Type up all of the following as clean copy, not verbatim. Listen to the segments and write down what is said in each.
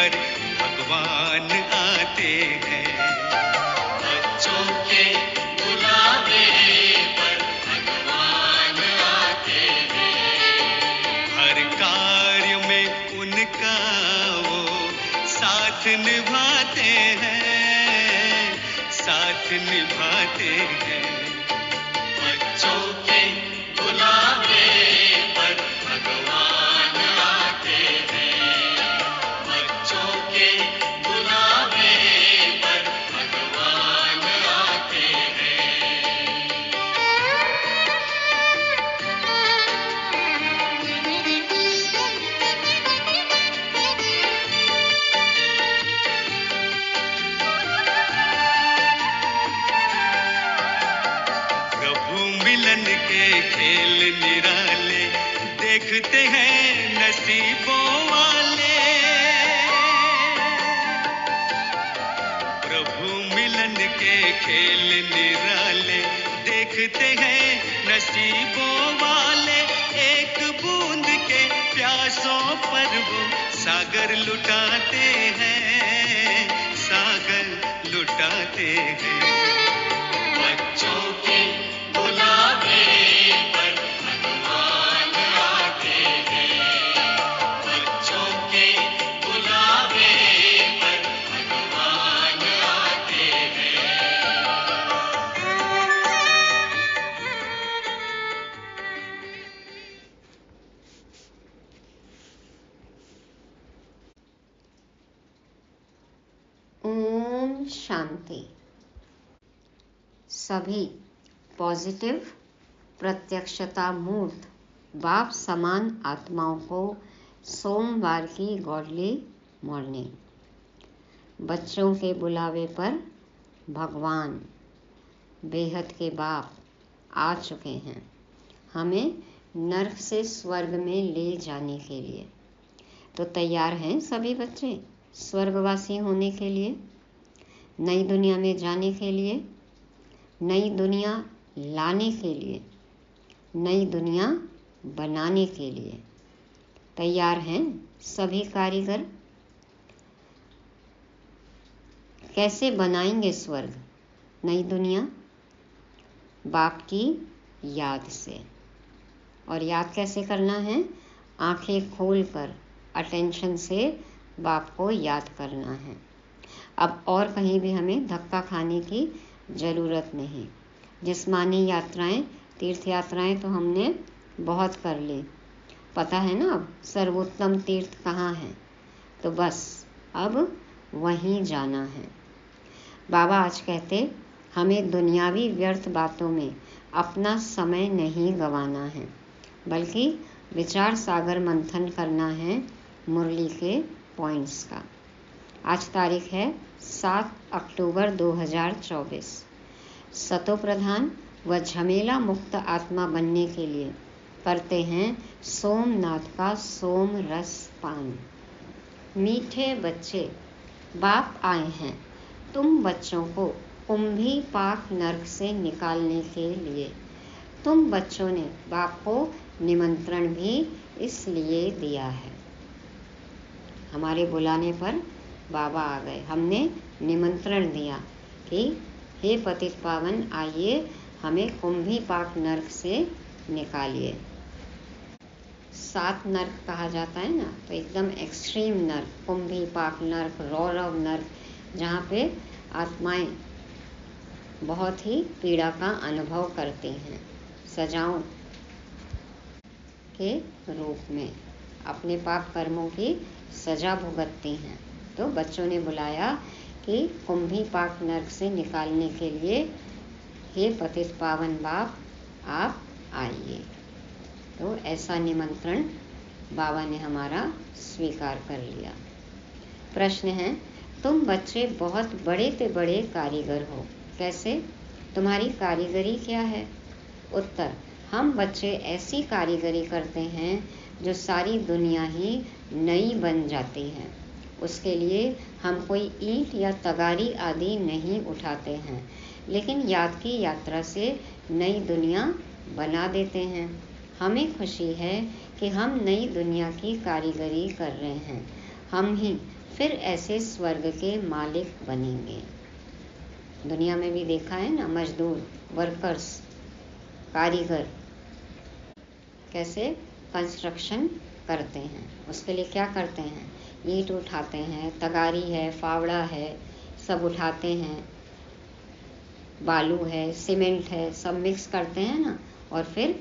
पर भगवान आते हैं। बच्चों के बुलावे पर भगवान आते हैं। हर कार्य में उनका वो साथ निभाते हैं, साथ निभाते हैं। बच्चों के बुलावे पर भगवान आते हैं। बच्चों के बुलावे पर भगवान आते हैं। प्रभु मिलन के खेल निराले देखते हैं नसीबों वाले। प्रभु मिलन के खेल निराले देखते हैं नसीबों वाले। एक बूंद के प्यासों पर वो सागर लुटाते हैं, सागर लुटाते हैं। बच्चों के बुलावे पर भगवान आते हैं। बच्चों के बुलावे पर भगवान आते हैं। ओम शांति। सभी पॉजिटिव प्रत्यक्षता मूर्त बाप समान आत्माओं को सोमवार की गॉडली मॉर्निंग। बच्चों के बुलावे पर भगवान बेहद के बाप आ चुके हैं, हमें नर्क से स्वर्ग में ले जाने के लिए। तो तैयार हैं सभी बच्चे स्वर्गवासी होने के लिए, नई दुनिया में जाने के लिए, नई दुनिया लाने के लिए, नई दुनिया बनाने के लिए। तैयार हैं सभी कारीगर। कैसे बनाएंगे स्वर्ग, नई दुनिया? बाप की याद से। और याद कैसे करना है? आंखें खोलकर अटेंशन से बाप को याद करना है। अब और कहीं भी हमें धक्का खाने की ज़रूरत नहीं। जिस्मानी यात्राएं, तीर्थ यात्राएं तो हमने बहुत कर ली, पता है ना अब सर्वोत्तम तीर्थ कहाँ है। तो बस अब वहीं जाना है। बाबा आज कहते हमें दुनियावी व्यर्थ बातों में अपना समय नहीं गंवाना है, बल्कि विचार सागर मंथन करना है मुरली के पॉइंट्स का। आज तारीख है 7 अक्टूबर 2024। सतो प्रधान व झमेला मुक्त आत्मा बनने के लिए करते हैं सोमनाथ का सोम रस पान। मीठे बच्चे, बाप आए हैं तुम बच्चों को कुंभी पाक नर्क से निकालने के लिए। तुम बच्चों ने बाप को निमंत्रण भी इसलिए दिया है। हमारे बुलाने पर बाबा आ गए, हमने निमंत्रण दिया कि हे पतित पावन आइए, हमें कुंभी पाक नर्क से निकालिए। 7 नर्क कहा जाता है ना, तो एकदम एक्सट्रीम नर्क, कुंभी पाक नर्क, रौरव नर्क, जहाँ पे आत्माएं बहुत ही पीड़ा का अनुभव करती हैं, सजाओं के रूप में अपने पाप कर्मों की सजा भुगतती हैं। तो बच्चों ने बुलाया कि कुंभी पाक नर्क से निकालने के लिए हे पतित पावन बाप आप आइए। तो ऐसा निमंत्रण बाबा ने हमारा स्वीकार कर लिया। प्रश्न है, तुम बच्चे बहुत बड़े से बड़े कारीगर हो, कैसे? तुम्हारी कारीगरी क्या है? उत्तर, हम बच्चे ऐसी कारीगरी करते हैं जो सारी दुनिया ही नई बन जाती है। उसके लिए हम कोई ईंट या तगारी आदि नहीं उठाते हैं, लेकिन याद की यात्रा से नई दुनिया बना देते हैं। हमें खुशी है कि हम नई दुनिया की कारीगरी कर रहे हैं। हम ही फिर ऐसे स्वर्ग के मालिक बनेंगे। दुनिया में भी देखा है ना, मजदूर, वर्कर्स, कारीगर कैसे कंस्ट्रक्शन करते हैं। उसके लिए क्या करते हैं, ईंट उठाते हैं, तगारी है, फावड़ा है, सब उठाते हैं, बालू है, सीमेंट है, सब मिक्स करते हैं ना, और फिर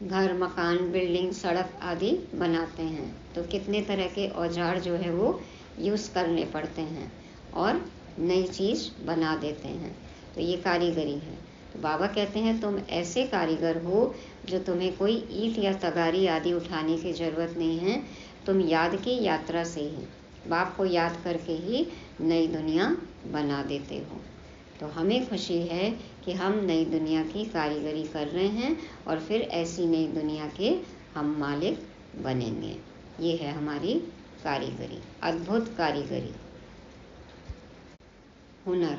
घर, मकान, बिल्डिंग, सड़क आदि बनाते हैं। तो कितने तरह के औजार जो है वो यूज़ करने पड़ते हैं और नई चीज़ बना देते हैं। तो ये कारीगरी है। तो बाबा कहते हैं तुम ऐसे कारीगर हो जो तुम्हें कोई ईंट या तगारी आदि उठाने की ज़रूरत नहीं है। तुम याद की यात्रा से ही, बाप को याद करके ही नई दुनिया बना देते हो। तो हमें खुशी है कि हम नई दुनिया की कारीगरी कर रहे हैं और फिर ऐसी नई दुनिया के हम मालिक बनेंगे। ये है हमारी कारीगरी, अद्भुत कारीगरी, हुनर।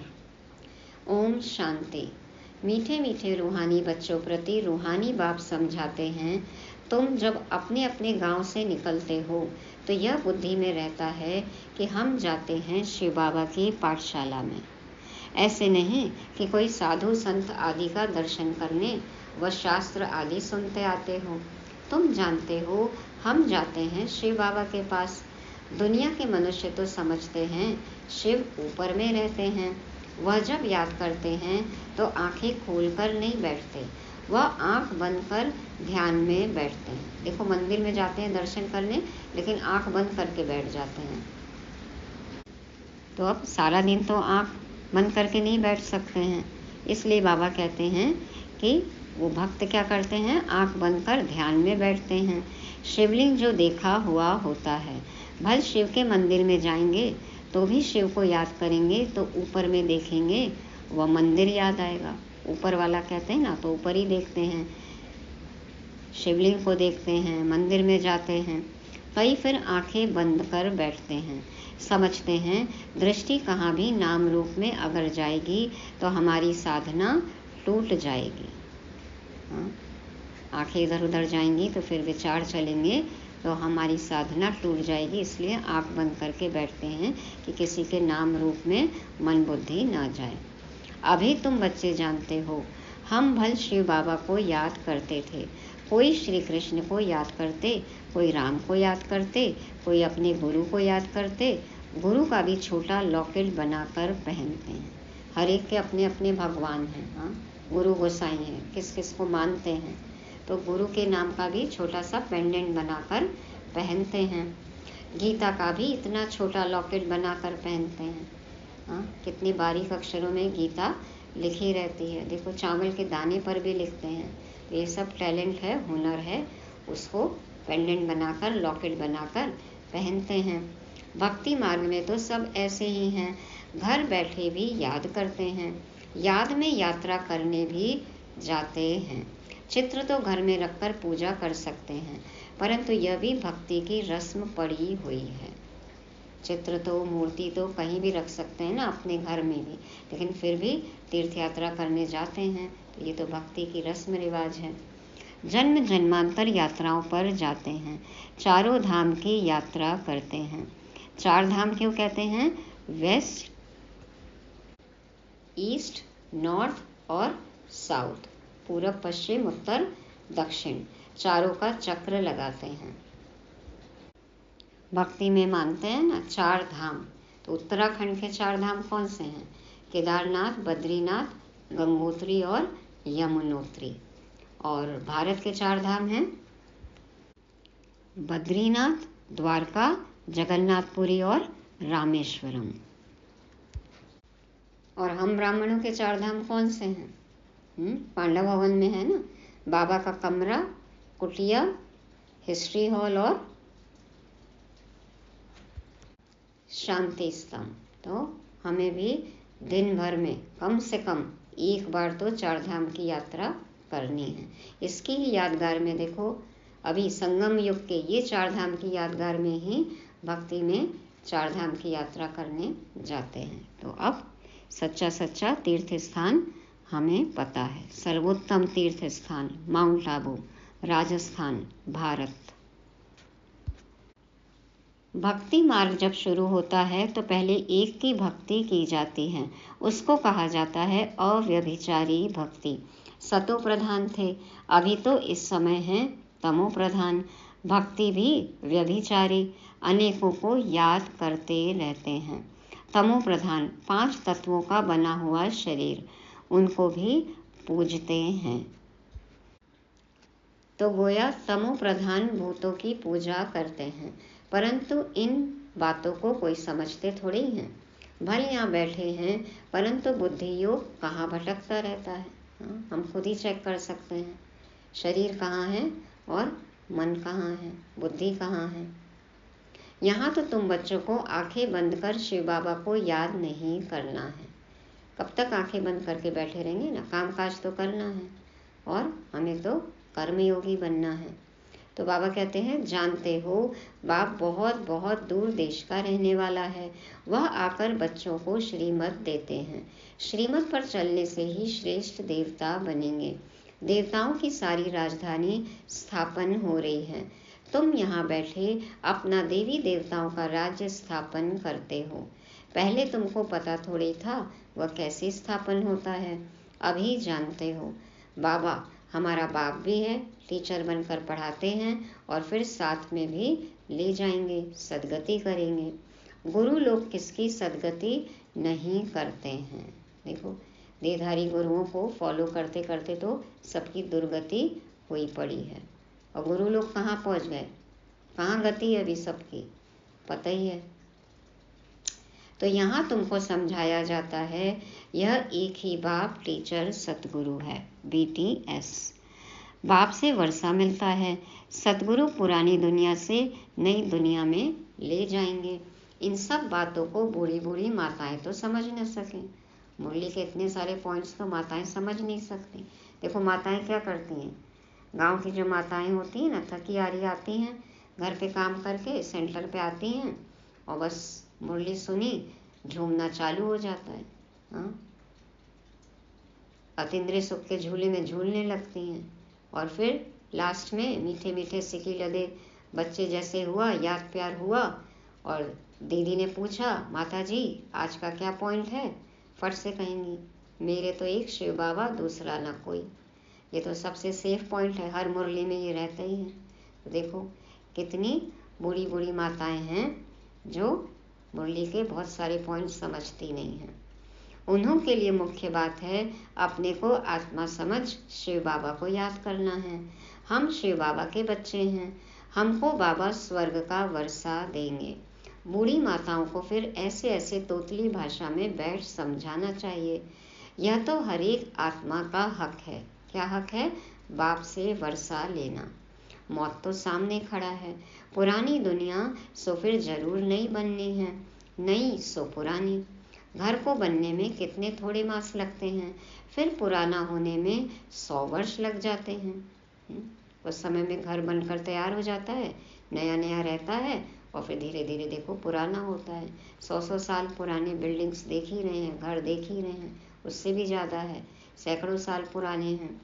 ओम शांति। मीठे मीठे रूहानी बच्चों प्रति रूहानी बाप समझाते हैं, तुम जब अपने अपने गांव से निकलते हो तो यह बुद्धि में रहता है कि हम जाते हैं शिव बाबा की पाठशाला में। ऐसे नहीं कि कोई साधु संत आदि का दर्शन करने व शास्त्र आदि सुनते आते हो। तुम जानते हो हम जाते हैं शिव बाबा के पास। दुनिया के मनुष्य तो समझते हैं शिव ऊपर में रहते हैं। वह जब याद करते हैं तो आंखें खोलकर नहीं बैठते, वह आंख बंद कर ध्यान में बैठते हैं। देखो, मंदिर में जाते हैं दर्शन करने, लेकिन आंख बंद करके बैठ जाते हैं। तो अब सारा दिन तो आंख बंद करके नहीं बैठ सकते हैं, इसलिए बाबा कहते हैं कि वो भक्त क्या करते हैं, आंख बंद कर ध्यान में बैठते हैं। शिवलिंग जो देखा हुआ होता है, भल शिव के मंदिर में जाएंगे तो भी शिव को याद करेंगे तो ऊपर में देखेंगे, वह मंदिर याद आएगा। ऊपर वाला कहते हैं ना, तो ऊपर ही देखते हैं, शिवलिंग को देखते हैं, मंदिर में जाते हैं। कई फिर आंखें बंद कर बैठते हैं, समझते हैं दृष्टि कहाँ भी नाम रूप में अगर जाएगी तो हमारी साधना टूट जाएगी। आंखें इधर उधर जाएंगी तो फिर विचार चलेंगे तो हमारी साधना टूट जाएगी। इसलिए आंख बंद करके बैठते हैं कि किसी के नाम रूप में मन बुद्धि ना जाए। अभी तुम बच्चे जानते हो, हम भल शिव बाबा को याद करते थे। कोई श्री कृष्ण को याद करते, कोई राम को याद करते, कोई अपने गुरु को याद करते। गुरु का भी छोटा लॉकेट बनाकर पहनते हैं। हर एक के अपने अपने भगवान हैं, गुरु गोसाई हैं, किस किस को मानते हैं, तो गुरु के नाम का भी छोटा सा पेंडेंट बनाकर पहनते हैं। गीता का भी इतना छोटा लॉकेट बनाकर पहनते हैं। कितनी बारीक अक्षरों में गीता लिखी रहती है। देखो, चावल के दाने पर भी लिखते हैं। तो ये सब टैलेंट है, हुनर है, उसको पेंडेंट बनाकर, लॉकेट बनाकर पहनते हैं। भक्ति मार्ग में तो सब ऐसे ही हैं, घर बैठे भी याद करते हैं, याद में यात्रा करने भी जाते हैं। चित्र तो घर में रखकर पूजा कर सकते हैं, परंतु यह भी भक्ति की रस्म पड़ी हुई है। चित्र तो, मूर्ति तो कहीं भी रख सकते हैं ना, अपने घर में भी, लेकिन फिर भी तीर्थ यात्रा करने जाते हैं, तो ये तो भक्ति की रस्म रिवाज है। जन्म जन्मांतर यात्राओं पर जाते हैं, चारों धाम की यात्रा करते हैं। चार धाम क्यों कहते हैं? वेस्ट, ईस्ट, नॉर्थ और साउथ, पूरब, पश्चिम, उत्तर, दक्षिण, चारों का चक्र लगाते हैं। भक्ति में मानते हैं ना चार धाम। तो उत्तराखंड के चार धाम कौन से हैं? केदारनाथ, बद्रीनाथ, गंगोत्री और यमुनोत्री। और भारत के चार धाम हैं बद्रीनाथ, द्वारका, जगन्नाथपुरी और रामेश्वरम। और हम ब्राह्मणों के चार धाम कौन से हैं? पांडव भवन में है ना, बाबा का कमरा, कुटिया, हिस्ट्री हॉल और शांति स्तंभ। तो हमें भी दिन भर में कम से कम एक बार तो चार धाम की यात्रा करनी है। इसकी ही यादगार में देखो, अभी संगम युग के ये चार धाम की यादगार में ही भक्ति में चार धाम की यात्रा करने जाते हैं। तो अब सच्चा सच्चा तीर्थ स्थान हमें पता है। सर्वोत्तम तीर्थ स्थान माउंट आबू, राजस्थान, भारत। भक्ति मार्ग जब शुरू होता है तो पहले एक की भक्ति की जाती है, उसको कहा जाता है अव्यभिचारी भक्ति। सतो प्रधान थे, अभी तो इस समय है तमो प्रधान। भक्ति भी व्यभिचारी, अनेकों को याद करते रहते हैं। तमो प्रधान 5 तत्वों का बना हुआ शरीर, उनको भी पूजते हैं। तो गोया तमो प्रधान भूतों की पूजा करते हैं, परंतु इन बातों को कोई समझते थोड़ी हैं। भले यहाँ बैठे हैं, परंतु बुद्धि योग कहाँ भटकता रहता है। हम खुद ही चेक कर सकते हैं, शरीर कहाँ है और मन कहाँ है, बुद्धि कहाँ है। यहाँ तो तुम बच्चों को आंखें बंद कर शिव बाबा को याद नहीं करना है। कब तक आंखें बंद करके बैठे रहेंगे ना, काम काज तो करना है और हमें तो कर्मयोगी बनना है। तो बाबा कहते हैं, जानते हो बाप बहुत बहुत दूर देश का रहने वाला है, वह आकर बच्चों को श्रीमत देते हैं। श्रीमत पर चलने से ही श्रेष्ठ देवता बनेंगे। देवताओं की सारी राजधानी स्थापन हो रही है। तुम यहाँ बैठे अपना देवी देवताओं का राज्य स्थापन करते हो। पहले तुमको पता थोड़ी था वह कैसे स्थापन होता है, अभी जानते हो। बाबा हमारा बाप भी है, टीचर बनकर पढ़ाते हैं और फिर साथ में भी ले जाएंगे, सदगति करेंगे। गुरु लोग किसकी सदगति नहीं करते हैं। देखो, देहधारी गुरुओं को फॉलो करते करते तो सबकी दुर्गति हुई पड़ी है। और गुरु लोग कहाँ पहुँच गए, कहाँ गति है अभी सबकी, पता ही है। तो यहाँ तुमको समझाया जाता है, यह एक ही बाप टीचर सतगुरु है, BTS। बाप से वर्षा मिलता है, सतगुरु पुरानी दुनिया से नई दुनिया में ले जाएंगे। इन सब बातों को बूढ़ी बूढ़ी माताएं तो समझ न सकें। मुरली के इतने सारे पॉइंट्स तो माताएं समझ नहीं सकती। देखो माताएं क्या करती हैं, गांव की जो माताएं होती हैं ना, थकी हारी आती हैं, घर पे काम करके सेंटर पे आती हैं और बस मुरली सुनी, झूमना चालू हो जाता है। अतीन्द्रिय सुख के झूले में झूलने लगती हैं और फिर लास्ट में मीठे मीठे सिकी लदे बच्चे जैसे हुआ, याद प्यार हुआ और दीदी ने पूछा, माता जी आज का क्या पॉइंट है, फट से कहेंगी, मेरे तो एक शिव बाबा, दूसरा ना कोई। ये तो सबसे सेफ पॉइंट है, हर मुरली में ये रहता ही है। तो देखो कितनी बूढ़ी बूढ़ी माताएं हैं जो मुरली के बहुत सारे पॉइंट समझती नहीं हैं। उन्हों के लिए मुख्य बात है अपने को आत्मा समझ शिव बाबा को याद करना है। हम शिव बाबा के बच्चे हैं, हमको बाबा स्वर्ग का वर्षा देंगे। बूढ़ी माताओं को फिर ऐसे ऐसे तोतली भाषा में बैठ समझाना चाहिए। यह तो हर एक आत्मा का हक है। क्या हक है? बाप से वर्षा लेना। मौत तो सामने खड़ा है। पुरानी दुनिया सो फिर जरूर नई बननी है, नई सो पुरानी। घर को बनने में कितने थोड़े मास लगते हैं, फिर पुराना होने में 100 वर्ष लग जाते हैं। उस समय में घर बनकर तैयार हो जाता है, नया नया रहता है और फिर धीरे धीरे देखो पुराना होता है। 100 साल पुराने बिल्डिंग्स देख ही रहे हैं, घर देख ही रहे हैं, उससे भी ज़्यादा है, सैकड़ों साल पुराने हैं।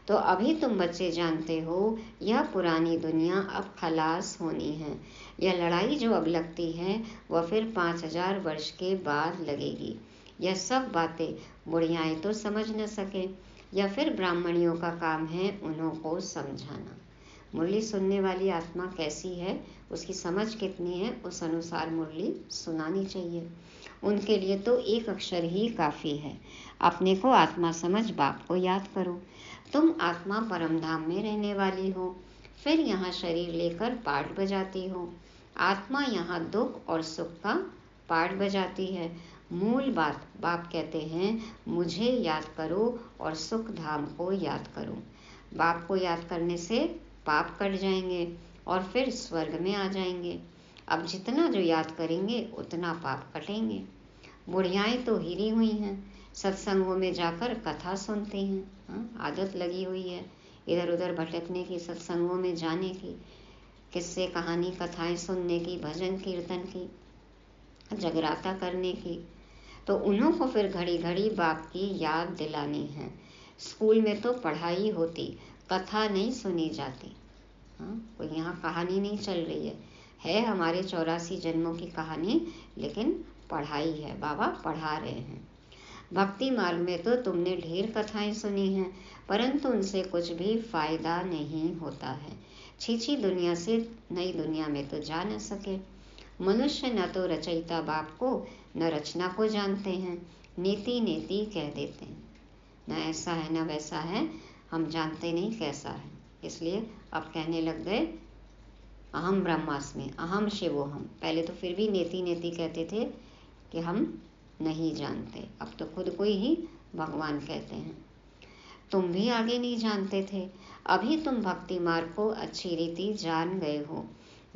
तो अभी तुम बच्चे जानते हो यह पुरानी दुनिया अब खलास होनी है। यह लड़ाई जो अब लगती है वह फिर 5000 वर्ष के बाद लगेगी। यह सब बातें बुढ़ियाएं तो समझ न सके, या फिर ब्राह्मणियों का काम है उन्हों को समझाना। मुरली सुनने वाली आत्मा कैसी है, उसकी समझ कितनी है, उस अनुसार मुरली सुनानी चाहिए। उनके लिए तो एक अक्षर ही काफ़ी है। अपने को आत्मा समझ बाप को याद करो। तुम आत्मा परमधाम में रहने वाली हो, फिर यहाँ शरीर लेकर पाठ बजाती हो। आत्मा यहाँ दुख और सुख का पाठ बजाती है। मूल बात बाप कहते हैं, मुझे याद करो और सुख धाम को याद करो। बाप को याद करने से पाप कट जाएंगे और फिर स्वर्ग में आ जाएंगे। अब जितना जो याद करेंगे उतना पाप कटेंगे। बुढ़ियाएं तो हिरी हुई हैं, सत्संगों में जाकर कथा सुनती हैं। आदत लगी हुई है इधर उधर भटकने की, सत्संगों में जाने की, किस्से कहानी कथाएं सुनने की, भजन कीर्तन की, जगराता करने की। तो उन्हों को फिर घड़ी घड़ी बाप की याद दिलानी है। स्कूल में तो पढ़ाई होती, कथा नहीं सुनी जाती। कोई यहाँ कहानी नहीं चल रही है, है हमारे 84 जन्मों की कहानी, लेकिन पढ़ाई है, बाबा पढ़ा रहे हैं। भक्ति मार्ग में तो तुमने ढेर कथाएं सुनी हैं, परंतु उनसे कुछ भी फायदा नहीं होता है। छीछी दुनिया से नई दुनिया में तो जा न सके। मनुष्य न तो रचयिता बाप को न रचना को जानते हैं, नीति नीति कह देते हैं। न ऐसा है न वैसा है, हम जानते नहीं कैसा है, इसलिए अब कहने लग गए अहम ब्रह्मास्मि, अहम शिवोहम। पहले तो फिर भी नेति नेति कहते थे कि हम नहीं जानते, अब तो खुद को ही भगवान कहते हैं। तुम भी आगे नहीं जानते थे, अभी तुम भक्ति मार्ग को अच्छी रीति जान गए हो।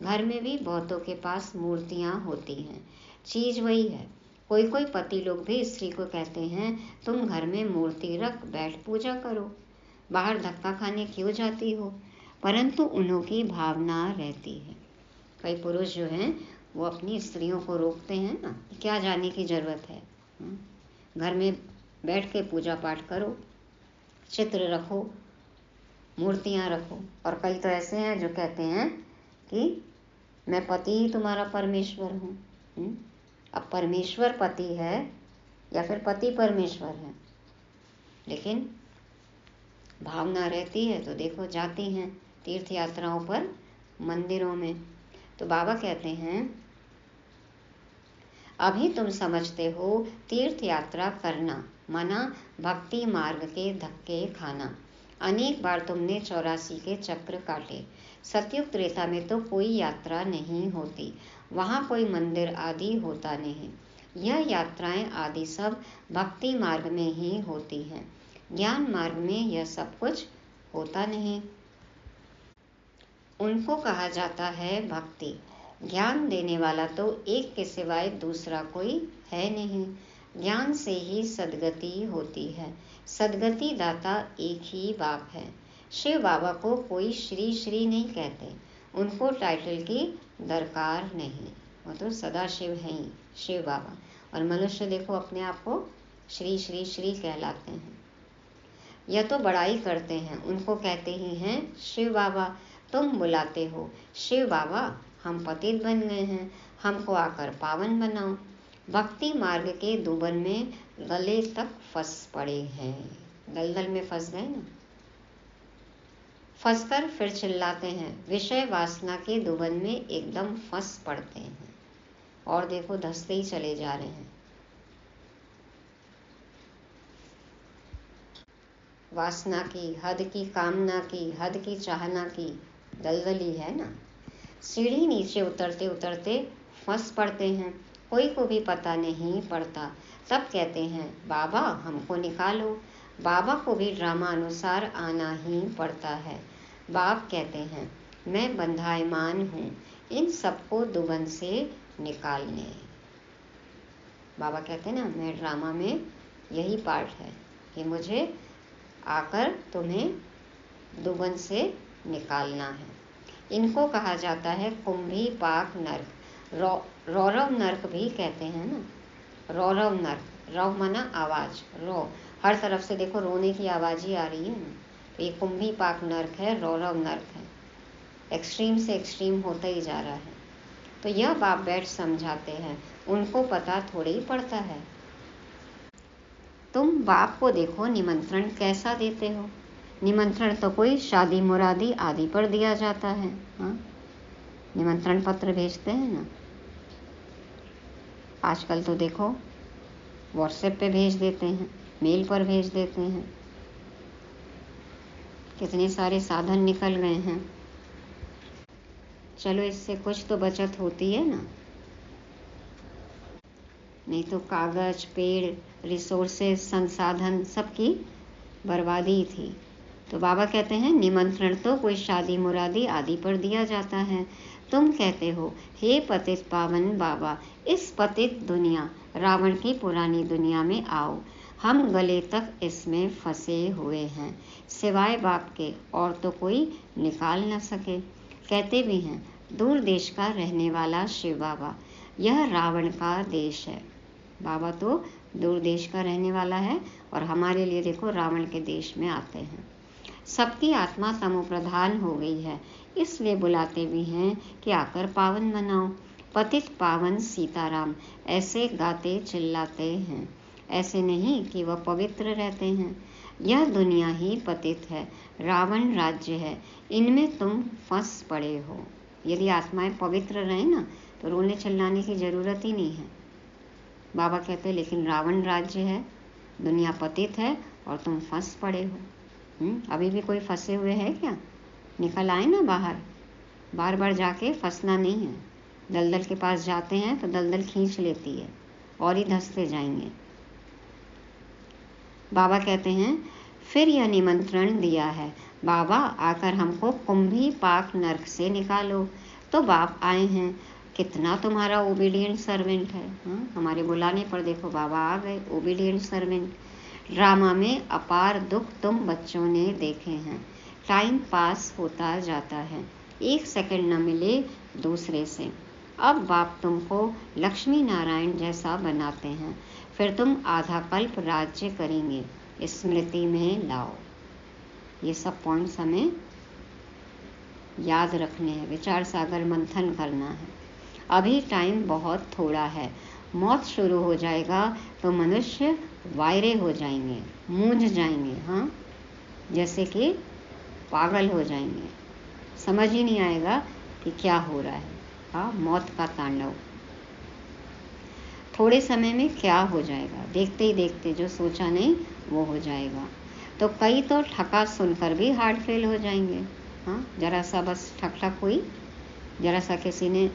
घर में भी बहुतों के पास मूर्तियां होती हैं, चीज वही है। कोई कोई पति लोग भी स्त्री को कहते हैं तुम घर में मूर्ति रख बैठ पूजा करो, बाहर धक्का खाने क्यों जाती हो, परंतु उन्हों की भावना रहती है। कई पुरुष जो हैं वो अपनी स्त्रियों को रोकते हैं ना, क्या जाने की जरूरत है, घर में बैठ के पूजा पाठ करो, चित्र रखो, मूर्तियां रखो। और कई तो ऐसे हैं जो कहते हैं कि मैं पति ही तुम्हारा परमेश्वर हूँ। अब परमेश्वर पति है या फिर पति परमेश्वर है, लेकिन भावना रहती है तो देखो जाती हैं तीर्थ यात्राओं पर, मंदिरों में। तो बाबा कहते हैं अभी तुम समझते हो तीर्थ यात्रा करना मना भक्ति मार्ग के धक्के खाना। अनेक बार तुमने 84 के चक्र काटे। सतयुग त्रेता में तो कोई यात्रा नहीं होती, वहाँ कोई मंदिर आदि होता नहीं। यह यात्राएं आदि सब भक्ति मार्ग में ही होती हैं, ज्ञान मार्ग में यह सब कुछ होता नहीं। उनको कहा जाता है भक्ति। ज्ञान देने वाला तो एक के सिवाय दूसरा कोई है नहीं। ज्ञान से ही सदगति होती है, सदगति दाता एक ही बाप है। शिव बाबा को कोई श्री श्री नहीं कहते, उनको टाइटल की दरकार नहीं, वो तो सदा शिव हैं ही, शिव बाबा। और मनुष्य देखो अपने आप को श्री श्री श्री कहलाते हैं। यह तो बड़ाई करते हैं, उनको कहते ही हैं शिव बाबा। तुम बुलाते हो शिव बाबा, हम पतित बन गए हैं, हमको आकर पावन बनाओ। भक्ति मार्ग के दुबन में गले तक फंस पड़े हैं, दलदल में फंस गए ना, फंसकर फिर चिल्लाते हैं। विषय वासना के दुबन में एकदम फंस पड़ते हैं और देखो धंसते ही चले जा रहे हैं। वासना की, हद की कामना की, हद की चाहना की दलदली है ना। सीढ़ी नीचे उतरते उतरते फंस पड़ते हैं, कोई को भी पता नहीं पड़ता। तब कहते हैं बाबा हमको निकालो। बाबा को भी ड्रामा अनुसार आना ही पड़ता है। बाप कहते हैं मैं बंधायमान हूँ इन सबको दुबन से निकालने। बाबा कहते हैं ना मैं ड्रामा में यही पार्ट है कि मुझे आकर तुम्हें दुबन से निकालना है। इनको कहा जाता है कुंभी पाक नर्क, रौरव नर्क भी कहते हैं ना, रौरव नर्क, रव मना आवाज, रो, हर तरफ से देखो रोने की आवाज ही आ रही है ना, तो ये कुंभी पाक नर्क है, रौरव नर्क है, एक्सट्रीम से एक्सट्रीम होता ही जा रहा है। तो यह बाप बैठ समझाते हैं, उनको पता थोड़ी ही पड़ता है। तुम बाप को देखो निमंत्रण कैसा देते हो। निमंत्रण तो कोई शादी मुरादी आदि पर दिया जाता है, हाँ निमंत्रण पत्र भेजते हैं ना। आजकल तो देखो व्हाट्सएप पे भेज देते हैं, मेल पर भेज देते हैं, कितने सारे साधन निकल गए हैं। चलो इससे कुछ तो बचत होती है ना, नहीं तो कागज, पेड़, रिसोर्सेज, संसाधन सबकी बर्बादी थी। तो बाबा कहते हैं निमंत्रण तो कोई शादी मुरादी आदि पर दिया जाता है। तुम कहते हो हे पतित पावन बाबा, इस पतित दुनिया रावण की पुरानी दुनिया में आओ। हम गले तक इसमें फंसे हुए हैं, सिवाय बाप के और तो कोई निकाल न सके। कहते भी हैं दूर देश का रहने वाला शिव बाबा, यह रावण का देश है। बाबा तो दूर देश का रहने वाला है और हमारे लिए देखो रावण के देश में आते हैं। सबकी आत्मा तमो प्रधान हो गई है, इसलिए बुलाते भी हैं कि आकर पावन बनाओ। पतित पावन सीताराम ऐसे गाते चिल्लाते हैं, ऐसे नहीं कि वह पवित्र रहते हैं। यह दुनिया ही पतित है, रावण राज्य है, इनमें तुम फंस पड़े हो। यदि आत्माएं पवित्र रहे ना तो रोने चिल्लाने की जरूरत ही नहीं है। बाबा कहते हैं लेकिन रावण राज्य है, दुनिया पतित है और तुम फंस पड़े हो। अभी भी कोई फंसे हुए है क्या? निकल आए ना बाहर। बार बार जाके फंसना नहीं है। दलदल के पास जाते हैं तो दलदल खींच लेती है और ही धंसते जाएंगे। बाबा कहते हैं फिर यह निमंत्रण दिया है, बाबा आकर हमको कुंभी पाक नर्क से निकालो। तो बाप आए हैं, कितना तुम्हारा ओबीडियंट सर्वेंट है। हमारे बुलाने पर देखो बाबा आ गए, ओबीडियंट सर्वेंट। ड्रामा में अपार दुख तुम बच्चों ने देखे हैं। टाइम पास होता जाता है, एक सेकंड न मिले दूसरे से। अब बाप तुमको लक्ष्मी नारायण जैसा बनाते हैं, फिर तुम आधा कल्प राज्य करेंगे, स्मृति में लाओ। ये सब पॉइंट्स हमें याद रखने हैं, विचार सागर मंथन करना है। अभी टाइम बहुत थोड़ा है, मौत शुरू हो जाएगा तो मनुष्य वायरे हो जाएंगे, मूंझ जाएंगे। हाँ, जैसे कि पागल हो जाएंगे, समझ ही नहीं आएगा कि क्या हो रहा है। हाँ, मौत का तांडव। थोड़े समय में क्या हो जाएगा, देखते ही देखते जो सोचा नहीं वो हो जाएगा। तो कई तो ठका सुनकर भी हार्ट फेल हो जाएंगे। हाँ, जरा सा बस ठक ठक हुई, जरा सा किसी ने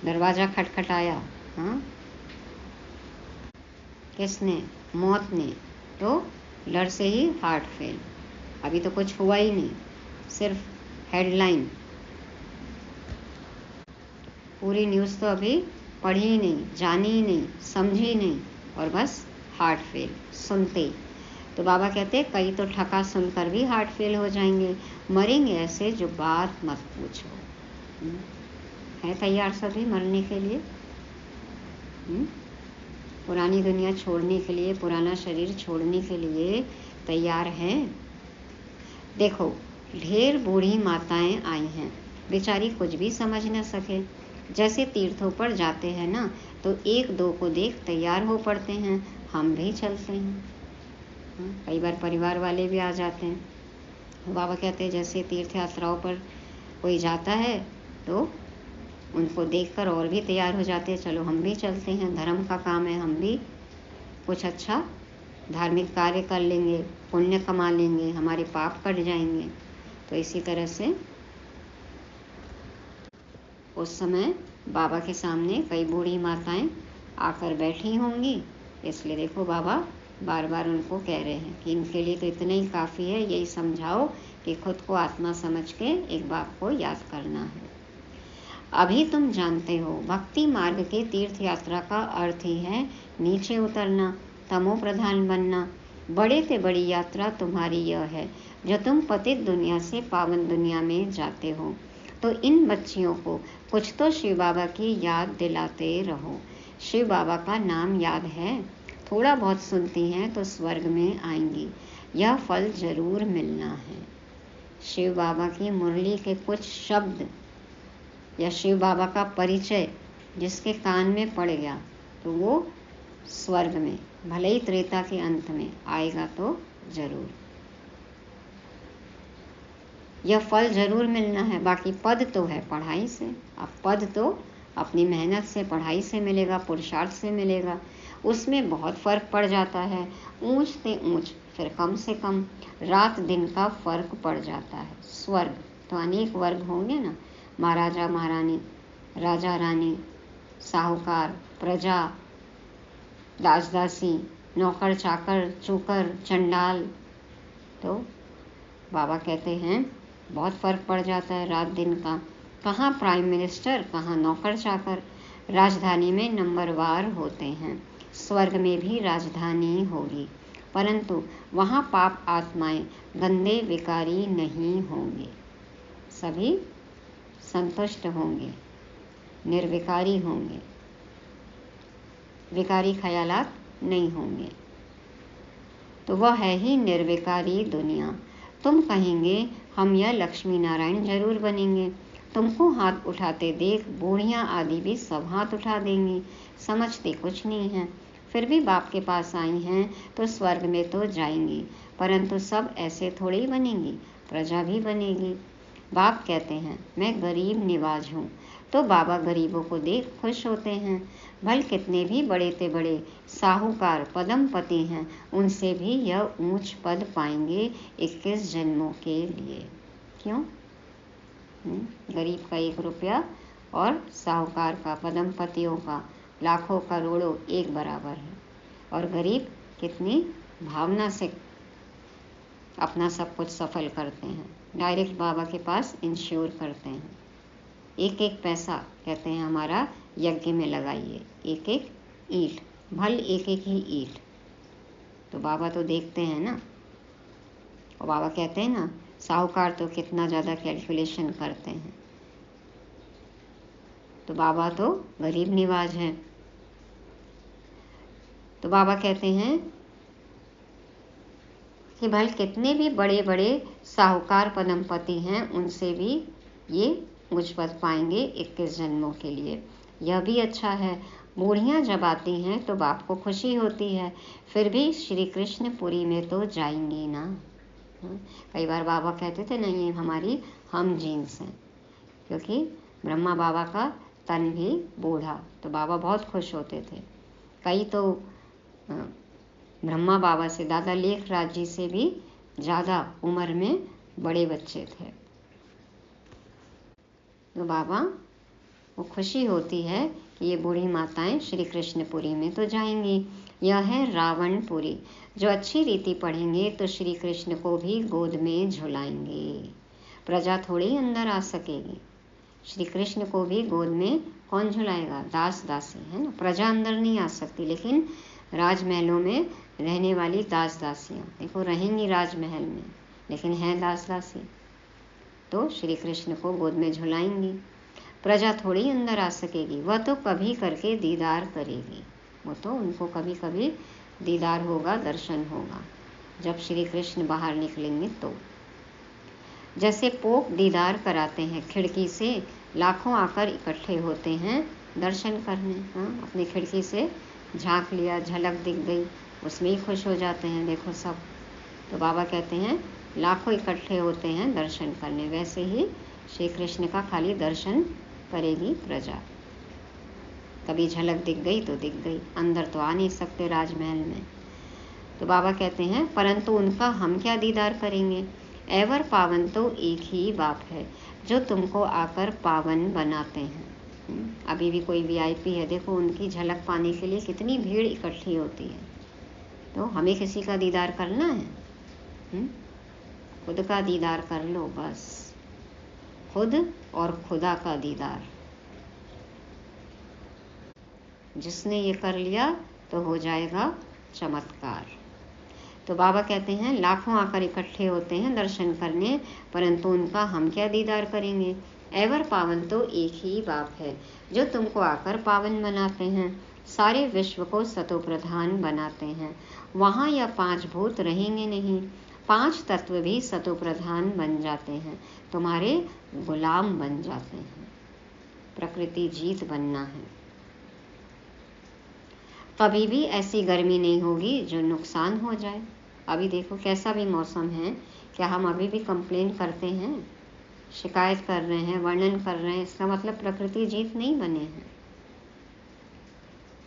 दरवाज़ा खटखटाया, हाँ, किसने? मौत ने, तो डर से ही हार्ट फेल। अभी तो कुछ हुआ ही नहीं, सिर्फ हेडलाइन, पूरी न्यूज़ तो अभी पढ़ी ही नहीं, जानी ही नहीं, समझी ही नहीं, और बस हार्ट फेल सुनते। तो बाबा कहते हैं कई तो ठका सुनकर भी हार्ट फेल हो जाएंगे, मरेंगे ऐसे जो बात मत पूछो। है तैयार सभी मरने के लिए? पुरानी दुनिया छोड़ने के लिए, पुराना शरीर छोड़ने के लिए तैयार हैं? देखो ढेर बूढ़ी माताएं आई हैं, बेचारी कुछ भी समझ न सके। जैसे तीर्थों पर जाते हैं ना तो एक दो को देख तैयार हो पड़ते हैं, हम भी चलते हैं। कई बार परिवार वाले भी आ जाते हैं। बाबा कहते हैं जैसे तीर्थ यात्राओं पर कोई जाता है तो उनको देखकर और भी तैयार हो जाते हैं, चलो हम भी चलते हैं, धर्म का काम है, हम भी कुछ अच्छा धार्मिक कार्य कर लेंगे, पुण्य कमा लेंगे, हमारे पाप कट जाएंगे। तो इसी तरह से उस समय बाबा के सामने कई बूढ़ी माताएं आकर बैठी होंगी, इसलिए देखो बाबा बार बार उनको कह रहे हैं कि इनके लिए तो इतना ही काफ़ी है, यही समझाओ कि खुद को आत्मा समझ के एक बाप को याद करना है। अभी तुम जानते हो भक्ति मार्ग के तीर्थ यात्रा का अर्थ ही है नीचे उतरना, तमो प्रधान बनना। बड़े से बड़ी यात्रा तुम्हारी यह है जो तुम पतित दुनिया से पावन दुनिया में जाते हो। तो इन बच्चियों को कुछ तो शिव बाबा की याद दिलाते रहो। शिव बाबा का नाम याद है, थोड़ा बहुत सुनती हैं तो स्वर्ग में आएंगी, यह फल जरूर मिलना है। शिव बाबा की मुरली के कुछ शब्द या शिव बाबा का परिचय जिसके कान में पड़ गया तो वो स्वर्ग में, भले ही त्रेता के अंत में आएगा तो जरूर, यह फल जरूर मिलना है। बाकी पद तो है पढ़ाई से, अब पद तो अपनी मेहनत से, पढ़ाई से मिलेगा, पुरुषार्थ से मिलेगा, उसमें बहुत फर्क पड़ जाता है। ऊंच से ऊंच, फिर कम से कम, रात दिन का फर्क पड़ जाता है। स्वर्ग तो अनेक वर्ग होंगे ना, महाराजा महारानी, राजा रानी, साहूकार, प्रजा, दासदासी, नौकर चाकर, चूकर, चंडाल। तो बाबा कहते हैं बहुत फ़र्क पड़ जाता है रात दिन का, कहाँ प्राइम मिनिस्टर, कहाँ नौकर चाकर। राजधानी में नंबरवार होते हैं, स्वर्ग में भी राजधानी होगी, परंतु वहाँ पाप आत्माएं गंदे विकारी नहीं होंगे, सभी संतुष्ट होंगे, निर्विकारी होंगे, विकारी ख्यालात नहीं होंगे। तो वह है ही निर्विकारी दुनिया। तुम कहेंगे हम यह लक्ष्मी नारायण जरूर बनेंगे। तुमको हाथ उठाते देख बूढ़ियां आदि भी सब हाथ उठा देंगी, समझते कुछ नहीं है। फिर भी बाप के पास आई हैं तो स्वर्ग में तो जाएंगी, परंतु सब ऐसे थोड़े ही बनेंगी, प्रजा भी बनेगी। बाप कहते हैं मैं गरीब निवाज हूँ, तो बाबा गरीबों को देख खुश होते हैं। भल कितने भी बड़े ते बड़े साहूकार पदमपति हैं, उनसे भी यह ऊंच पद पाएंगे 21 जन्मों के लिए। क्यों? गरीब का 1 रुपया और साहूकार का, पदमपतियों का लाखों करोड़ों एक बराबर है। और गरीब कितनी भावना से अपना सब कुछ सफल करते हैं, डायरेक्ट बाबा के पास इंश्योर करते हैं। एक एक पैसा कहते हैं हमारा यज्ञ में लगाइए, एक एक ईंट, भल एक एक ही ईंट। तो बाबा तो देखते हैं ना, और बाबा कहते हैं ना साहूकार तो कितना ज़्यादा कैलकुलेशन करते हैं, तो बाबा तो गरीब निवाज हैं। तो बाबा कहते हैं कि भाई कितने भी बड़े बड़े साहूकार पदमपति हैं, उनसे भी ये मुझ पद पाएंगे 21 जन्मों के लिए। यह भी अच्छा है। बूढ़ियाँ जब आती हैं तो बाप को खुशी होती है, फिर भी श्री कृष्ण पुरी में तो जाएंगी ना। कई बार बाबा कहते थे नहीं ये हमारी हम जीन्स हैं, क्योंकि ब्रह्मा बाबा का तन भी बूढ़ा, तो बाबा बहुत खुश होते थे। कई तो ब्रह्मा बाबा से, दादा लेखराज जी से भी ज़्यादा उम्र में बड़े बच्चे थे। तो बाबा वो खुशी होती है कि ये बूढ़ी माताएं श्री कृष्णपुरी में तो जाएंगी। यह है रावणपुरी। जो अच्छी रीति पढ़ेंगे तो श्री कृष्ण को भी गोद में झुलाएंगे। प्रजा थोड़ी अंदर आ सकेगी, श्री कृष्ण को भी गोद में कौन झुलाएगा? दास दासी है ना। प्रजा अंदर नहीं आ सकती, लेकिन राजमहलों में रहने वाली दास दासियाँ देखो रहेंगी राजमहल में, लेकिन हैं दास दासी, तो श्री कृष्ण को गोद में झुलाएंगी। प्रजा थोड़ी अंदर आ सकेगी, वह तो कभी करके दीदार करेगी, वो तो उनको कभी कभी दीदार होगा, दर्शन होगा जब श्री कृष्ण बाहर निकलेंगे। तो जैसे पोप दीदार कराते हैं खिड़की से, लाखों आकर इकट्ठे होते हैं दर्शन करने। अपनी खिड़की से झांक लिया, झलक दिख गई, उसमें ही खुश हो जाते हैं देखो सब। तो बाबा कहते हैं लाखों इकट्ठे होते हैं दर्शन करने, वैसे ही श्री कृष्ण का खाली दर्शन करेगी प्रजा। कभी झलक दिख गई तो दिख गई, अंदर तो आ नहीं सकते राजमहल में। तो बाबा कहते हैं परंतु उनका हम क्या दीदार करेंगे? एवर पावन तो एक ही बाप है जो तुमको आकर पावन बनाते हैं। अभी भी कोई वीआईपी है, देखो उनकी झलक पाने के लिए कितनी भीड़ इकट्ठी होती है। तो हमें किसी का दीदार करना है? खुद का दीदार कर लो बस, खुद और खुदा का दीदार। जिसने ये कर लिया तो हो जाएगा चमत्कार। तो बाबा कहते हैं लाखों आकर इकट्ठे होते हैं दर्शन करने, परंतु उनका हम क्या दीदार करेंगे? एवर पावन तो एक ही बाप है जो तुमको आकर पावन बनाते हैं, सारे विश्व को सतोप्रधान बनाते हैं। वहाँ यह 5 भूत रहेंगे नहीं, 5 तत्व भी सतोप्रधान बन जाते हैं, तुम्हारे गुलाम बन जाते हैं। प्रकृति जीत बनना है। कभी भी ऐसी गर्मी नहीं होगी जो नुकसान हो जाए। अभी देखो कैसा भी मौसम है, क्या हम अभी भी कंप्लेन करते हैं, शिकायत कर रहे हैं, वर्णन कर रहे हैं? इसका मतलब प्रकृति जीत नहीं बने हैं।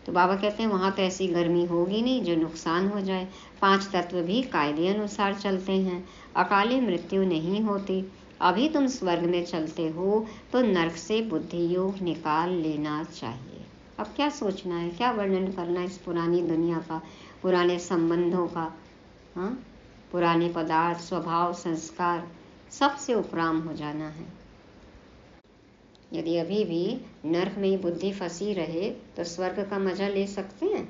तो बाबा कहते हैं वहाँ तो ऐसी गर्मी होगी नहीं जो नुकसान हो जाए। 5 तत्व भी कायदे अनुसार चलते हैं, अकाले मृत्यु नहीं होती। अभी तुम स्वर्ग में चलते हो तो नरक से बुद्धि योग निकाल लेना चाहिए। अब क्या सोचना है, क्या वर्णन करना है इस पुरानी दुनिया का, पुराने संबंधों का? पुराने पदार्थ, स्वभाव, संस्कार, सबसे उपराम हो जाना है। यदि अभी भी नरक में ही बुद्धि फंसी रहे तो स्वर्ग का मजा ले सकते हैं?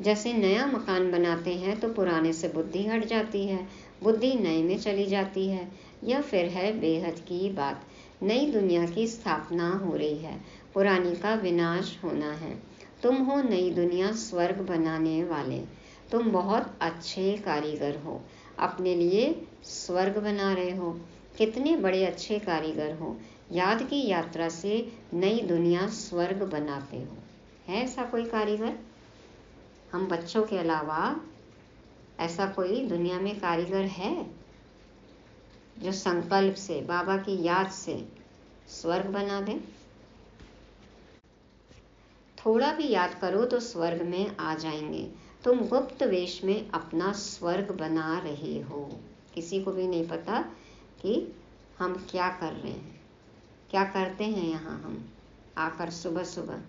जैसे नया मकान बनाते हैं तो पुराने से बुद्धि हट जाती है, बुद्धि नए में चली जाती है। यह फिर है बेहद की बात। नई दुनिया की स्थापना हो रही है, पुरानी का विनाश होना है। तुम हो नई दुनिया स्वर्ग बनाने वाले, तुम बहुत अच्छे कारीगर हो। अपने लिए स्वर्ग बना रहे हो। कितने बड़े अच्छे कारीगर हो, याद की यात्रा से नई दुनिया स्वर्ग बनाते हो। है ऐसा कोई कारीगर? हम बच्चों के अलावा ऐसा कोई दुनिया में कारीगर है जो संकल्प से, बाबा की याद से स्वर्ग बना दे? थोड़ा भी याद करो तो स्वर्ग में आ जाएंगे। तुम गुप्त वेश में अपना स्वर्ग बना रहे हो। किसी को भी नहीं पता कि हम क्या कर रहे हैं, क्या करते हैं यहाँ हम आकर सुबह सुबह।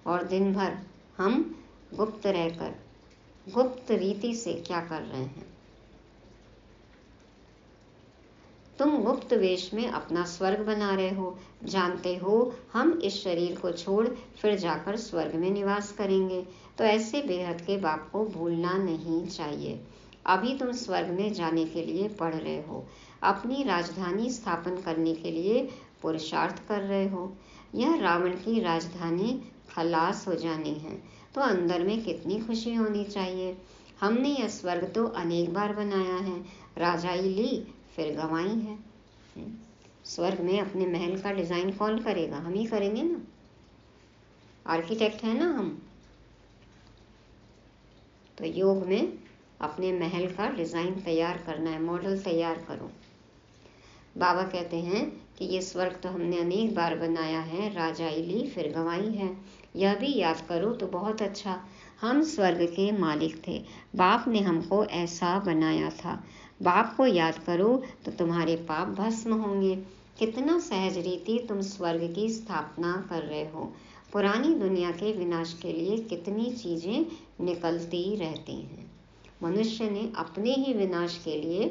और दिन भर हम गुप्त रहकर गुप्त रीति से क्या कर रहे हैं। तुम गुप्त वेश में अपना स्वर्ग बना रहे हो। जानते हो हम इस शरीर को छोड़ फिर जाकर स्वर्ग में निवास करेंगे। तो ऐसे बेहद के बाप को भूलना नहीं चाहिए। अभी तुम स्वर्ग में जाने के लिए पढ़ रहे हो, अपनी राजधानी स्थापन करने के लिए पुरुषार्थ कर रहे हो। यह रावण की राजधानी खलास हो जानी है तो अंदर में कितनी खुशी होनी चाहिए। हमने यह स्वर्ग तो अनेक बार बनाया है, राजाई ली फिर गंवाई है। स्वर्ग में अपने महल का डिजाइन कौन करेगा? हम ही करेंगे ना, आर्किटेक्ट है ना हम। तो योग में अपने महल का डिजाइन तैयार करना है, मॉडल तैयार करो। बाबा कहते हैं कि ये स्वर्ग तो हमने अनेक बार बनाया है, राजाई ली फिर गंवाई है। यह भी याद करो तो बहुत अच्छा। हम स्वर्ग के मालिक थे, बाप ने हमको ऐसा बनाया था। बाप को याद करो तो तुम्हारे पाप भस्म होंगे। कितना सहज रीति तुम स्वर्ग की स्थापना कर रहे हो। पुरानी दुनिया के विनाश के लिए कितनी चीजें निकलती रहती हैं। मनुष्य ने अपने ही विनाश के लिए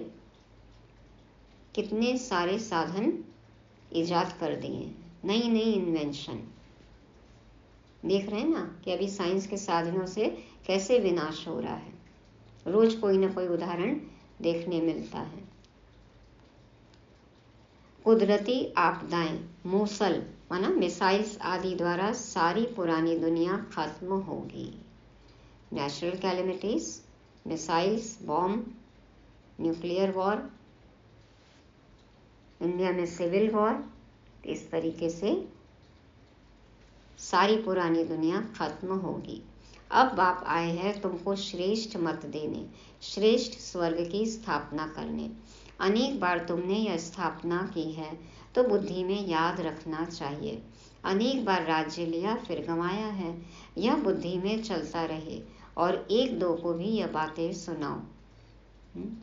कितने सारे साधन इजाद कर दिए, नई नई इन्वेंशन। देख रहे हैं ना कि अभी साइंस के साधनों से कैसे विनाश हो रहा है। रोज कोई ना कोई उदाहरण देखने मिलता है। कुदरती आपदाएं, मूसल माना मिसाइल्स आदि द्वारा सारी पुरानी दुनिया खत्म होगी। Natural calamities, missiles, bomb, nuclear war, India में सिविल वॉर, इस तरीके से सारी पुरानी दुनिया खत्म होगी। अब बाप आए हैं तुमको श्रेष्ठ मत देने, श्रेष्ठ स्वर्ग की स्थापना करने। अनेक बार तुमने यह स्थापना की है तो बुद्धि में याद रखना चाहिए। अनेक बार राज्य लिया फिर गंवाया है, यह बुद्धि में चलता रहे। और एक दो को भी यह बातें सुनाओ।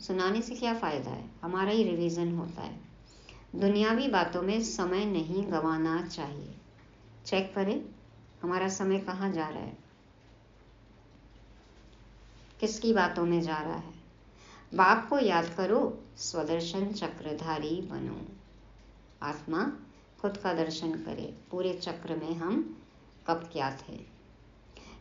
सुनाने से क्या फायदा है, हमारा ही रिवीजन होता है। दुनियावी बातों में समय नहीं गंवाना चाहिए। चेक करें हमारा समय कहाँ जा रहा है, किसकी बातों में जा रहा है। बाप को याद करो, स्वदर्शन चक्रधारी बनो। आत्मा खुद का दर्शन करे, पूरे चक्र में हम कब क्या थे।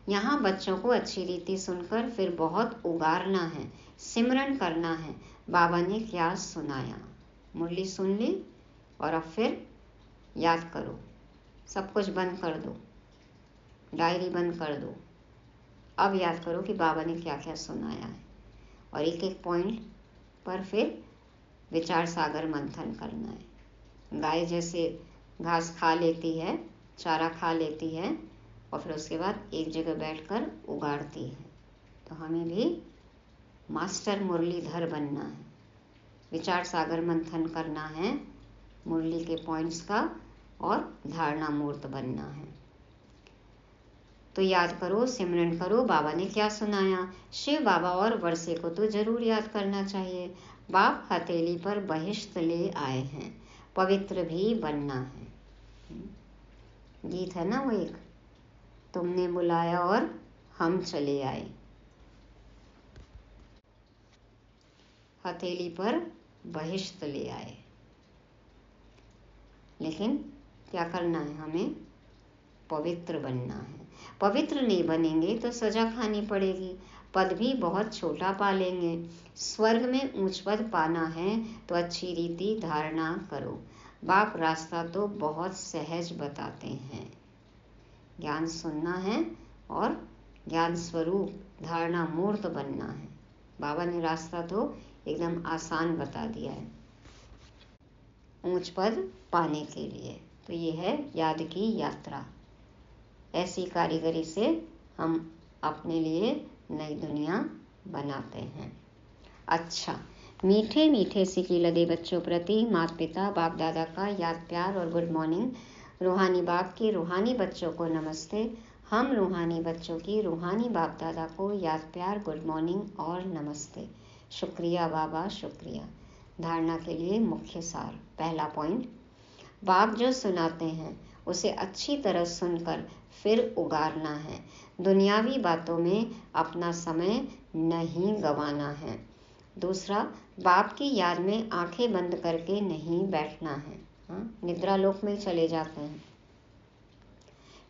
यहाँ बच्चों को अच्छी रीति सुनकर फिर बहुत उगारना है, सिमरन करना है। बाबा ने क्या सुनाया, मुरली सुन ली और अब फिर याद करो। सब कुछ बंद कर दो, डायरी बंद कर दो। अब याद करो कि बाबा ने क्या क्या सुनाया है और एक एक पॉइंट पर फिर विचार सागर मंथन करना है। गाय जैसे घास खा लेती है, चारा खा लेती है और फिर उसके बाद एक जगह बैठकर उगाड़ती है, तो हमें भी मास्टर मुरलीधर बनना है। विचार सागर मंथन करना है, मुरली के पॉइंट्स का, और धारणा मूर्त बनना है। तो याद करो, सिमरन करो, बाबा ने क्या सुनाया। शिव बाबा और वर्षे को तो जरूर याद करना चाहिए। बाप हथेली पर बहिश्त ले आए हैं, पवित्र भी बनना है। गीत है ना वो एक, तुमने बुलाया और हम चले आए। हथेली पर बहिश्त ले आए, लेकिन क्या करना है, हमें पवित्र बनना है। पवित्र नहीं बनेंगे तो सजा खानी पड़ेगी, पद भी बहुत छोटा पा लेंगे। स्वर्ग में ऊंच पद पाना है तो अच्छी रीति धारणा करो। बाप रास्ता तो बहुत सहज बताते हैं। ज्ञान सुनना है और ज्ञान स्वरूप धारणा मूर्त बनना है। बाबा ने रास्ता तो एकदम आसान बता दिया है ऊंच पद पाने के लिए। तो ये है याद की यात्रा। ऐसी कारीगरी से हम अपने लिए नई दुनिया बनाते हैं। अच्छा, मीठे मीठे सिकी लदे बच्चों प्रति माता पिता बाप दादा का याद प्यार और गुड मॉर्निंग। रूहानी बाप के रूहानी बच्चों को नमस्ते। हम रूहानी बच्चों की रूहानी बाप दादा को याद प्यार गुड मॉर्निंग और नमस्ते। शुक्रिया बाबा, शुक्रिया। धारणा के लिए मुख्य सार। पहला पॉइंट, बाप जो सुनाते हैं उसे अच्छी तरह सुनकर फिर उगारना है। दुनियावी बातों में अपना समय नहीं गंवाना है। दूसरा, बाप की याद में आंखें बंद करके नहीं बैठना है, निद्रा लोक में चले जाते हैं।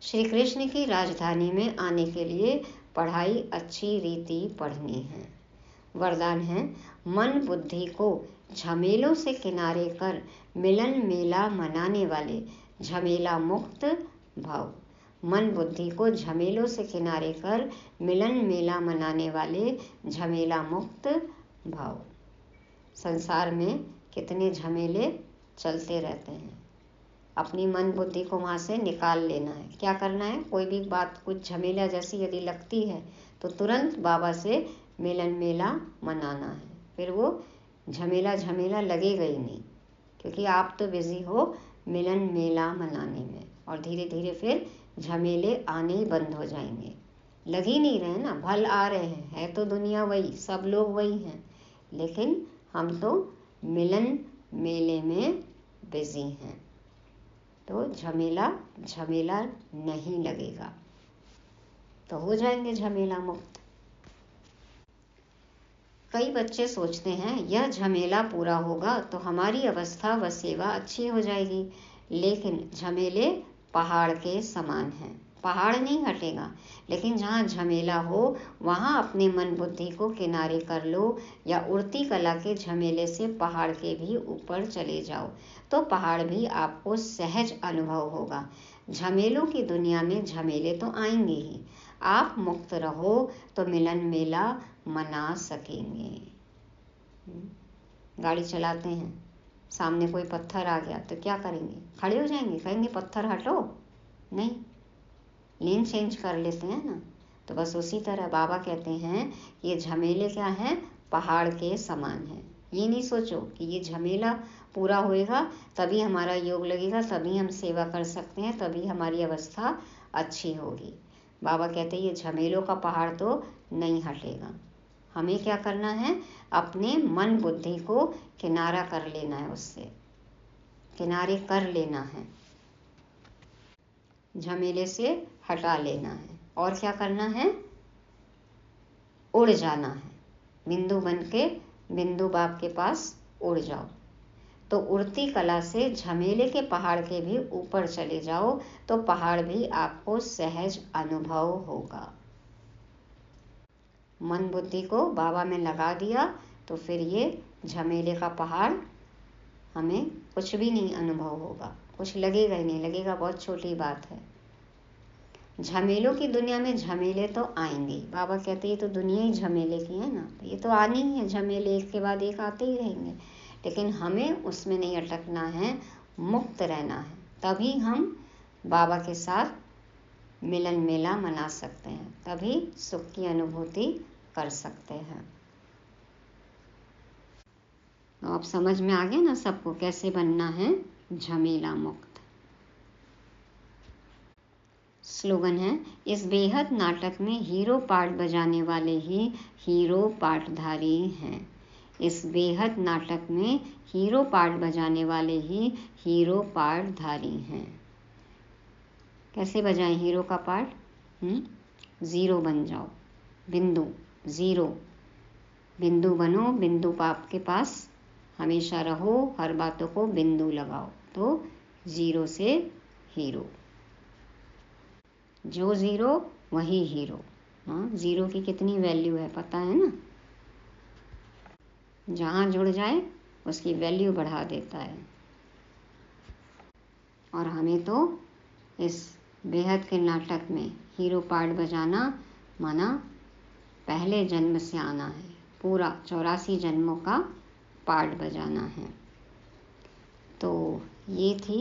श्री कृष्ण की राजधानी में आने के लिए पढ़ाई अच्छी रीति पढ़नी है। वरदान है, मन बुद्धि को झमेलों से किनारे कर मिलन मेला मनाने वाले झमेला मुक्त भव। मन बुद्धि को झमेलों से किनारे कर मिलन मेला मनाने वाले झमेला मुक्त भव। संसार में कितने झमेले चलते रहते हैं, अपनी मन बुद्धि को वहाँ से निकाल लेना है। क्या करना है, कोई भी बात कुछ झमेला जैसी यदि लगती है तो तुरंत बाबा से मिलन मेला मनाना है। फिर वो झमेला लगेगा ही नहीं, क्योंकि आप तो बिजी हो मिलन मेला मनाने में। और धीरे धीरे फिर झमेले आने ही बंद हो जाएंगे। लग ही नहीं रहे ना, भल आ रहे हैं, है तो दुनिया वही, सब लोग वही हैं, लेकिन हम तो मिलन मेले में बिजी हैं। तो झमेला नहीं लगेगा, तो हो जाएंगे झमेला मुक्त। कई बच्चे सोचते हैं यह झमेला पूरा होगा तो हमारी अवस्था व सेवा अच्छी हो जाएगी, लेकिन झमेले पहाड़ के समान हैं। पहाड़ नहीं हटेगा, लेकिन जहाँ झमेला हो वहाँ अपने मन बुद्धि को किनारे कर लो, या उड़ती कला के झमेले से पहाड़ के भी ऊपर चले जाओ तो पहाड़ भी आपको सहज अनुभव होगा। झमेलों की दुनिया में झमेले तो आएंगे ही, आप मुक्त रहो तो मिलन मेला मना सकेंगे। गाड़ी चलाते हैं, सामने कोई पत्थर आ गया तो क्या करेंगे, खड़े हो जाएंगे, कहेंगे पत्थर हटो? नहीं, लेन चेंज कर लेते हैं ना। तो बस उसी तरह बाबा कहते हैं ये झमेले क्या हैं, पहाड़ के समान हैं। ये नहीं सोचो कि ये झमेला पूरा होएगा तभी हमारा योग लगेगा, तभी हम सेवा कर सकते हैं, तभी हमारी अवस्था अच्छी होगी। बाबा कहते हैं ये झमेलों का पहाड़ तो नहीं हटेगा। हमें क्या करना है, अपने मन बुद्धि को किनारा कर लेना है, उससे किनारे कर लेना है, झमेले से हटा लेना है। और क्या करना है, उड़ जाना है। बिंदु बन के बिंदु बाप के पास उड़ जाओ। तो उड़ती कला से झमेले के पहाड़ के भी ऊपर चले जाओ तो पहाड़ भी आपको सहज अनुभव होगा। मन बुद्धि को बाबा में लगा दिया तो फिर ये झमेले का पहाड़ हमें कुछ भी नहीं अनुभव होगा, कुछ लगेगा ही नहीं, लगेगा बहुत छोटी बात है। झमेलों की दुनिया में झमेले तो आएंगे, बाबा कहते हैं ये तो दुनिया ही झमेले की है ना, तो ये तो आनी ही है, झमेले एक के बाद एक आते ही रहेंगे, लेकिन हमें उसमें नहीं अटकना है, मुक्त रहना है। तभी हम बाबा के साथ मिलन मेला मना सकते हैं, तभी सुख की अनुभूति कर सकते हैं। तो अब समझ में आ गया ना सबको कैसे बनना है झमेला मुक्त। स्लोगन है, इस बेहद नाटक में हीरो पार्ट बजाने वाले ही हीरो पार्टधारी हैं। इस बेहद नाटक में हीरो पार्ट बजाने वाले ही हीरो पार्टधारी हैं। कैसे बजाएं हीरो का पार्ट? ज़ीरो बन जाओ, बिंदु, ज़ीरो बिंदु बनो, बिंदु पाप के पास हमेशा रहो, हर बातों को बिंदु लगाओ, तो ज़ीरो से हीरो। जो ज़ीरो वही हीरो। ज़ीरो की कितनी वैल्यू है पता है ना, जहाँ जुड़ जाए उसकी वैल्यू बढ़ा देता है। और हमें तो इस बेहद के नाटक में हीरो पार्ट बजाना माना पहले जन्म से आना है, पूरा 84 जन्मों का पाठ बजाना है। तो ये थी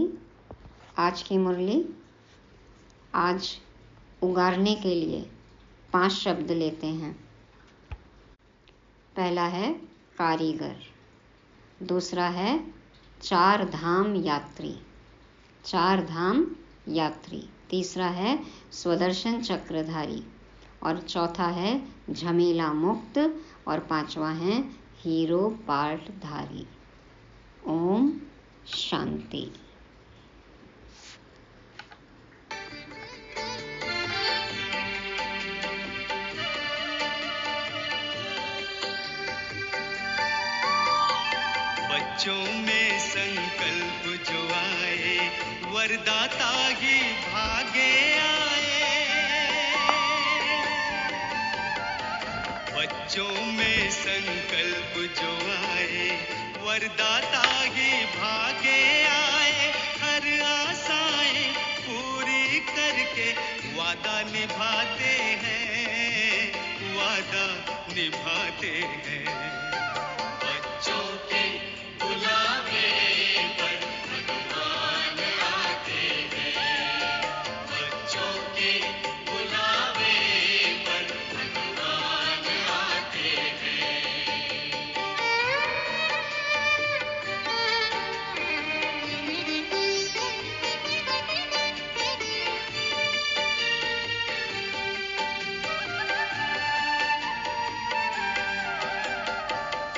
आज की मुरली। आज उगारने के लिए 5 शब्द लेते हैं। पहला है कारीगर, दूसरा है 4 धाम यात्री, 4 धाम यात्री, तीसरा है स्वदर्शन चक्रधारी, और चौथा है झमेला मुक्त, और 5वां है हीरो पाठधारी। ओम शांति। बच्चों में संकल्प जो आए, वरदाता ही भागे आए। बच्चों में संकल्प जो आए, वरदाता ही भागे आए। हर आशाएं पूरी करके वादा निभाते हैं, वादा निभाते हैं। बच्चों के बुलावे पर भगवान आते हैं, बच्चों के बुलावे पर भगवान आते हैं।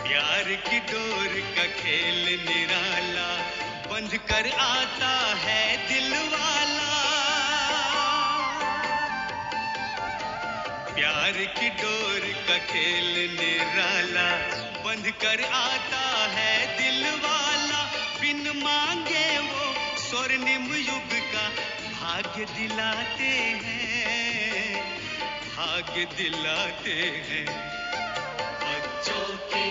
प्यार की डोर का खेल निराला, बंध कर आता है दिल वाला। प्यार की डोर का खेल निराला, बंध कर आता है दिल वाला। बिन मांगे वो स्वर्णिम युग का भाग्य दिलाते हैं, भाग्य दिलाते हैं। बच्चों के